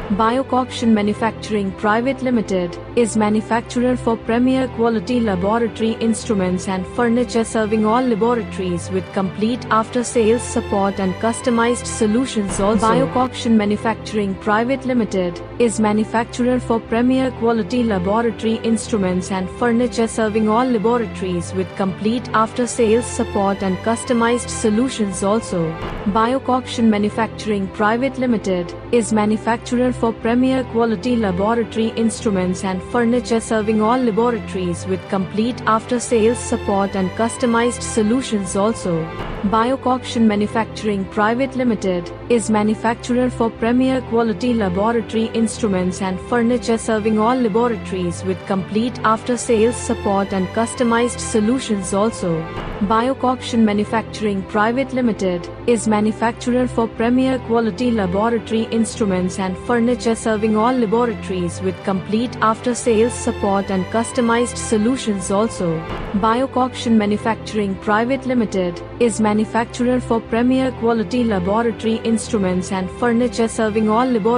Urbiocoction Manufacturing Private Ltd is manufacturer for premier quality laboratory instruments and furniture, serving all laboratories with complete after-sales support and customized solutions. Also, Urbiocoction Manufacturing Private Ltd is manufacturer for premier quality laboratory instruments and furniture, serving all laboratories with complete after-sales support and customized solutions. Also, Urbiocoction Manufacturing Private Ltd is manufacturer for premier quality laboratory instruments and furniture, serving all laboratories with complete after-sales support and customized solutions. Also, Urbiocoction Manufacturing Private Ltd is manufacturer for premier quality laboratory instruments and furniture, serving all laboratories with complete after-sales support and customized solutions. Also, Urbiocoction Manufacturing Private Ltd is manufacturer for premier quality laboratory instruments and furniture, serving all laboratories with complete after-sales support and customized solutions. Also, Urbiocoction Manufacturing Private Ltd is manufacturer for premier quality laboratory instruments and furniture, serving all laboratories